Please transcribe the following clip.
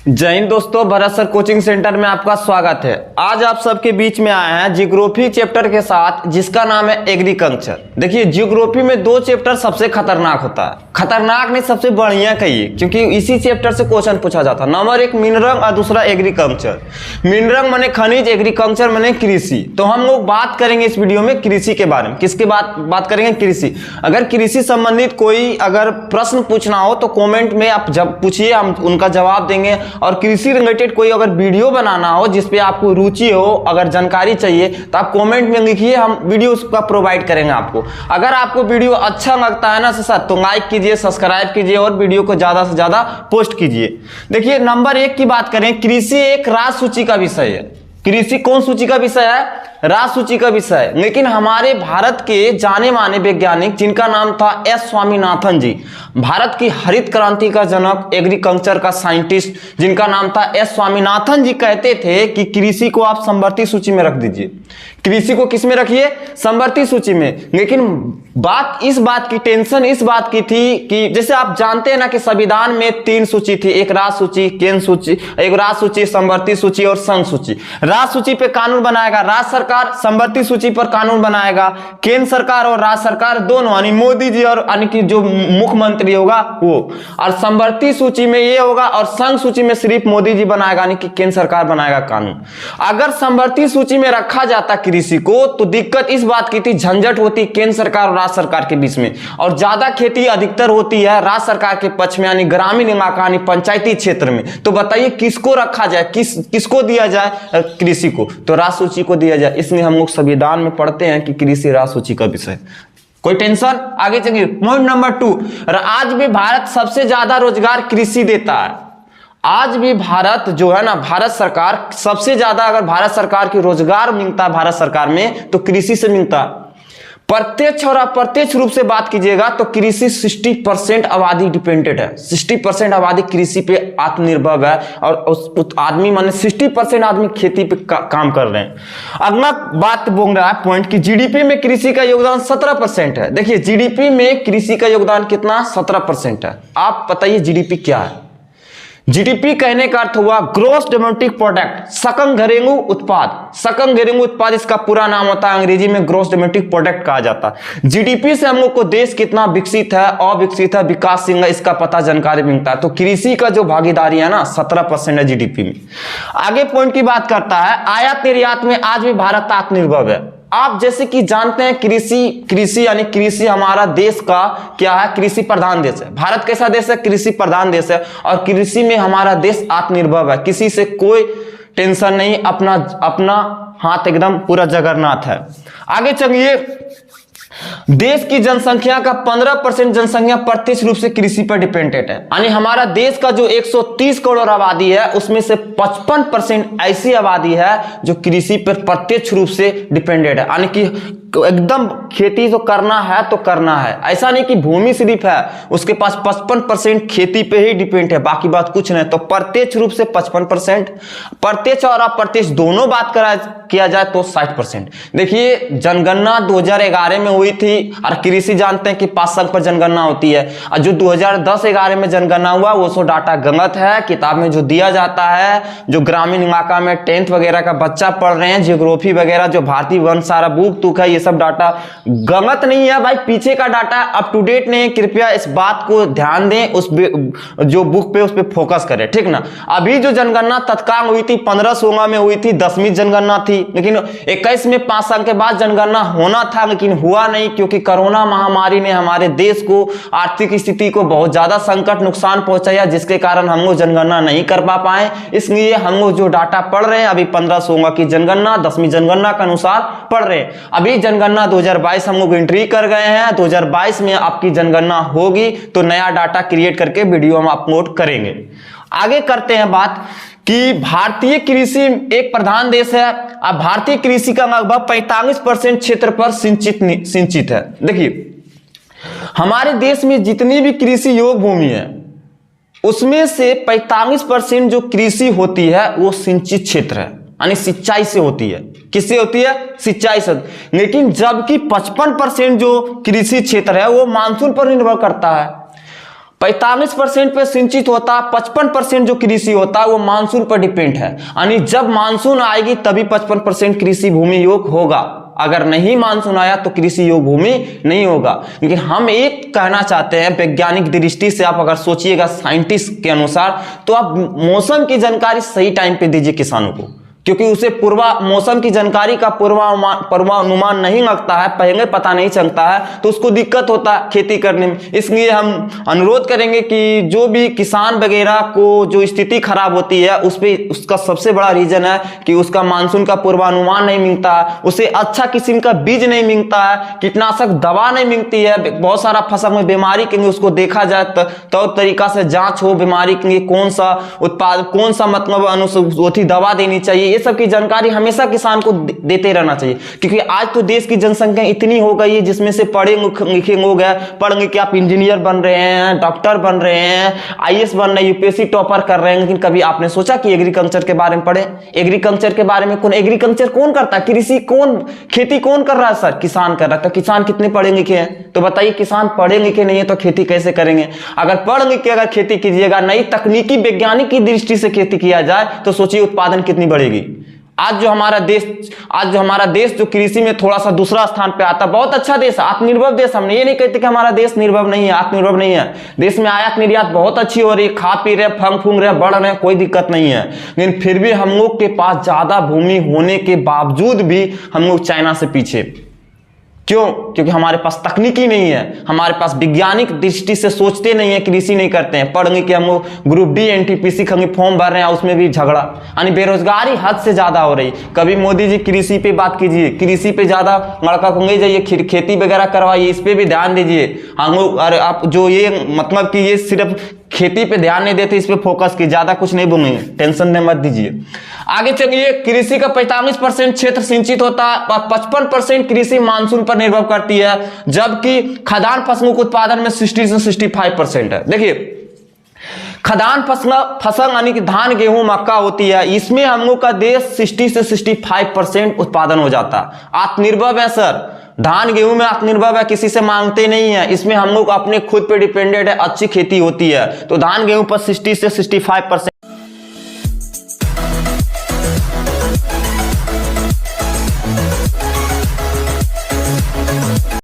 जय हिंद दोस्तों, Bharat sir coaching centre में आपका स्वागत है। आज आप सबके बीच में आए हैं जियोग्राफी चैप्टर के साथ, जिसका नाम है एग्रीकल्चर। देखिए, जियोग्राफी में दो चैप्टर सबसे खतरनाक होता है। खतरनाक नहीं, सबसे बढ़िया कहिए, क्योंकि इसी चैप्टर से क्वेश्चन पूछा जाता है। नंबर एक मिनरल और दूसरा एग्रीकल्चर। मिनरल माने खनिज, एग्रीकल्चर माने कृषि। तो हम लोग बात करेंगे इस वीडियो में कृषि के बारे में। किसके बात करेंगे? कृषि। अगर कृषि संबंधित कोई अगर प्रश्न पूछना हो तो कॉमेंट में आप जब पूछिए, हम उनका जवाब देंगे। और कृषि रिलेटेड कोई अगर वीडियो बनाना हो जिसपे आपको रुचि हो, अगर जानकारी चाहिए, तो आप कमेंट में लिखिए, हम वीडियो उसका प्रोवाइड करेंगे आपको। अगर आपको वीडियो अच्छा लगता है ना सर, तो लाइक कीजिए, सब्सक्राइब कीजिए और वीडियो को ज्यादा से ज्यादा पोस्ट कीजिए। देखिए, नंबर एक की बात करें, कृषि एक राज्य सूची का विषय है। कृषि कौन सूची का विषय है? राज्य सूची का विषय है। लेकिन हमारे भारत के जाने माने वैज्ञानिक, जिनका नाम था एस स्वामीनाथन जी, भारत की हरित क्रांति का जनक, एग्रीकल्चर का साइंटिस्ट, जिनका नाम था एस स्वामीनाथन जी, कहते थे कि कृषि को आप संवर्ती सूची में रख दीजिए। कृषि को किस में रखिए? संवर्ती सूची में। लेकिन इस बात की टेंशन इस बात की थी कि जैसे आप जानते हैं ना कि संविधान में तीन सूची थी, एक राज्य सूची, केंद्र सूची, एक राज्य सूची, संवर्ती सूची और संघ सूची। राज्य सूची पे कानून बनाएगा राज्य सरकार, संवर्ती सूची पर कानून बनाएगा केंद्र सरकार, और राज्य सरकार दोनों, यानी मोदी जी और यानी कि जो मुख्यमंत्री होगा वो। और संवर्ती सूची में ये होगा, और संघ सूची में सिर्फ मोदी जी बनाएगा, यानी कि केंद्र सरकार बनाएगा कानून। अगर संवर्ती सूची में रखा जाता कृषि को, तो दिक्कत इस बात की थी, झंझट होती केंद्र सरकार और राज्य सरकार के बीच में, और ज्यादा खेती अधिकतर होती है राज्य सरकार के पक्ष में, यानी ग्रामीण इलाका, यानी पंचायती क्षेत्र में। तो बताइए किसको रखा जाए, किसको दिया जाए कृषि को? तो राज्य सूची को दिया जाए। इसलिए हम लोग संविधान में पढ़ते हैं कि कृषि राज्य सूची का विषय। कोई टेंशन? आगे चलिए, पॉइंट नंबर 2। आज भी भारत सबसे ज्यादा रोजगार कृषि देता है। आज भी भारत जो है ना, भारत सरकार सबसे ज्यादा, अगर भारत सरकार की रोजगार मिलता है भारत सरकार में, तो कृषि से मिलता है। प्रत्यक्ष और अप्रत्यक्ष रूप से बात कीजिएगा तो कृषि 60% आबादी डिपेंडेंट है। 60% आबादी कृषि पे आत्मनिर्भर है, और उस आदमी माने 60% आदमी खेती पे काम कर रहे हैं। अगला बात बोल रहा है पॉइंट की जीडीपी में कृषि का योगदान 17% है। देखिए, जीडीपी में कृषि का योगदान कितना? 17% है। आप बताइए जीडीपी क्या है? जीडीपी कहने का अर्थ हुआ ग्रोस डोमेस्टिक प्रोडक्ट, सकल घरेलू उत्पाद। सकल घरेलू उत्पाद इसका पूरा नाम होता है, अंग्रेजी में ग्रोस डोमेस्टिक प्रोडक्ट कहा जाता है। जीडीपी से हम लोग को देश कितना विकसित है, अविकसित है, विकासशील है, इसका पता जानकारी मिलता है। तो कृषि का जो भागीदारी है ना, 17% है जीडीपी में। आगे पॉइंट की बात करता है, आयात निर्यात में आज भी भारत आत्मनिर्भर है। आप जैसे कि जानते हैं कृषि यानी कृषि हमारा देश का क्या है? कृषि प्रधान देश है। भारत कैसा देश है? कृषि प्रधान देश है, और कृषि में हमारा देश आत्मनिर्भर है। किसी से कोई टेंशन नहीं, अपना हाथ एकदम पूरा जगन्नाथ है। आगे चलिए, देश की जनसंख्या का 15% जनसंख्या प्रत्यक्ष रूप से कृषि पर डिपेंडेंट है। यानी हमारा देश का जो 130 करोड़ आबादी है, उसमें से 55% ऐसी आबादी है जो कृषि पर प्रत्यक्ष रूप से डिपेंडेंट है। यानी कि एकदम खेती तो करना है तो करना है, ऐसा नहीं कि भूमि सिर्फ है, उसके पास 55% खेती पे ही डिपेंड है, बाकी बात कुछ नहीं। तो प्रत्यक्ष रूप से 55%, प्रत्यक्ष और अप्रत्यक्ष दोनों बात किया जाए तो 60%। देखिए, जनगणना 2011 में हुई थी, और कृषि जानते हैं कि 5 साल पर जनगणना होती है। और जो 2010-11 में जनगणना हुआ वो सो डाटा गलत है। किताब में जो दिया जाता है, जो ग्रामीण इलाका में 10th वगैरह का बच्चा पढ़ रहे हैं, जियोग्राफी वगैरह, जो भारतीय वन सारा बुक तुक है, ये सब डाटा गलत नहीं है भाई। पीछे का डाटा अप टू डेट नहीं है। कृपया इस बात को ध्यान दें, उस जो बुक पे उस पे फोकस करें, ठीक ना। अभी जो जनगणना तत्काल हुई थी 15-16 में हुई थी, 10वीं जनगणना थी। लेकिन 21 में 5 साल के बाद जनगणना होना था, लेकिन हुआ नहीं, क्योंकि कोरोना महामारी ने हमारे देश को, आर्थिक स्थिति को बहुत ज्यादा संकट नुकसान पहुंचाया, जिसके कारण हम लोग जनगणना नहीं कर पाए। इसलिए हम लोग जो डाटा पढ़ रहे हैं अभी 15-16 की जनगणना, 10वीं जनगणना के अनुसार पढ़ रहे हैं। अभी जनगणना 2022 हम लोग एंट्री कर गए हैं। 2022 में आपकी जनगणना होगी तो नया डाटा क्रिएट करके वीडियो हम अपलोड करेंगे। आगे करते हैं बात कि भारतीय कृषि एक प्रधान देश है। अब भारतीय कृषि का लगभग 45% क्षेत्र पर सिंचित है। देखिए, हमारे देश में जितनी भी कृषि योग्य भूमि है, उसमें से 45% जो कृषि होती है वो सिंचित क्षेत्र है, यानी सिंचाई से होती है। किससे होती है? सिंचाई से। लेकिन जबकि 55% जो कृषि क्षेत्र है वो मानसून पर निर्भर करता है। 45% पे सिंचित होता है, 55% जो कृषि होता है वो मानसून पर डिपेंड है। यानी जब मानसून आएगी तभी 55% कृषि भूमि योग होगा, अगर नहीं मानसून आया तो कृषि योग भूमि नहीं होगा। लेकिन हम एक कहना चाहते हैं, वैज्ञानिक दृष्टि से आप अगर सोचिएगा साइंटिस्ट के अनुसार, तो आप मौसम की जानकारी सही टाइम पे दीजिए किसानों को, क्योंकि उसे मौसम की जानकारी का पूर्वानुमान नहीं लगता है, पहले पता नहीं चलता है, तो उसको दिक्कत होता है खेती करने में। इसलिए हम अनुरोध करेंगे कि जो भी किसान वगैरह को जो स्थिति खराब होती है उसका सबसे बड़ा रीजन है कि उसका मानसून का पूर्वानुमान नहीं मिलता है, उसे अच्छा किस्म का बीज नहीं मिलता है, कीटनाशक दवा नहीं मिलती है, बहुत सारा फसल में बीमारी के लिए उसको देखा जाए तो तरीका से जांच हो बीमारी के लिए, कौन सा उत्पाद कौन सा मतलब दवा देनी चाहिए, ये सब की जानकारी हमेशा किसान को देते रहना चाहिए। क्योंकि आज तो देश की जनसंख्या इतनी हो गई है जिसमें से पढ़े लिखे लोग हैं, पढ़ लिख के आप इंजीनियर बन रहे हैं, डॉक्टर बन रहे हैं, आईएएस बन रहे हैं, यूपीएससी टॉपर कर रहे हैं, लेकिन कभी आपने सोचा कि एग्रीकल्चर के बारे में पढ़े? एग्रीकल्चर के बारे में एग्रीकल्चर कौन करता है? कृषि खेती कौन कर रहा है सर? किसान कर रहा है। तो किसान कितने पढ़े लिखे हैं? तो बताइए, किसान पढ़े लिखे नहीं है तो खेती कैसे करेंगे? अगर पढ़ लिख के अगर खेती कीजिएगा, नई तकनीकी वैज्ञानिक की दृष्टि से खेती किया जाए, तो सोचिए उत्पादन कितनी बढ़ेगी। आज जो हमारा देश जो कृषि में थोड़ा सा दूसरा स्थान पे आता है, बहुत अच्छा देश है, आत्मनिर्भर देश। हमने ये नहीं कहते कि हमारा देश निर्भर नहीं है, आत्मनिर्भर नहीं है। देश में आयात निर्यात बहुत अच्छी हो रही है, खा पी रहे, फंग फूंग रहे, बढ़ रहे, कोई दिक्कत नहीं है। लेकिन फिर भी हम लोग के पास ज्यादा भूमि होने के बावजूद भी हम लोग चाइना से पीछे। क्यों? क्योंकि हमारे पास तकनीकी नहीं है, हमारे पास वैज्ञानिक दृष्टि से सोचते नहीं है, कृषि नहीं करते हैं। पढ़ लिख के हम लोग ग्रुप डी एनटीपीसी का फॉर्म भर रहे हैं, उसमें भी झगड़ा, यानी बेरोजगारी हद से ज्यादा हो रही। कभी मोदी जी कृषि पे बात कीजिए, कृषि पे ज्यादा लड़का को ले जाइए, खेती वगैरह करवाइए, इस पे भी ध्यान दीजिए। हम लोग अरे आप जो ये मतलब कि ये सिर्फ खेती पे ध्यान नहीं देते, इस पे फोकस की, ज्यादा कुछ नहीं बोलेंगे, टेंशन में मत दीजिए। आगे चलिए, कृषि का 45% क्षेत्र सिंचित होता है और 55% कृषि मानसून पर निर्भर करती है, जबकि खदान फसलों के उत्पादन में 60 से 65% है। देखिए, खदान फसल यानी कि धान गेहूं मक्का होती है, इसमें हम लोग का देश 60 से 65% उत्पादन हो जाता है। आत्मनिर्भर है सर, धान गेहूं में आत्मनिर्भर है, किसी से मांगते नहीं है, इसमें हम लोग अपने खुद पे डिपेंडेंट है, अच्छी खेती होती है। तो धान गेहूं पर 60 से 65%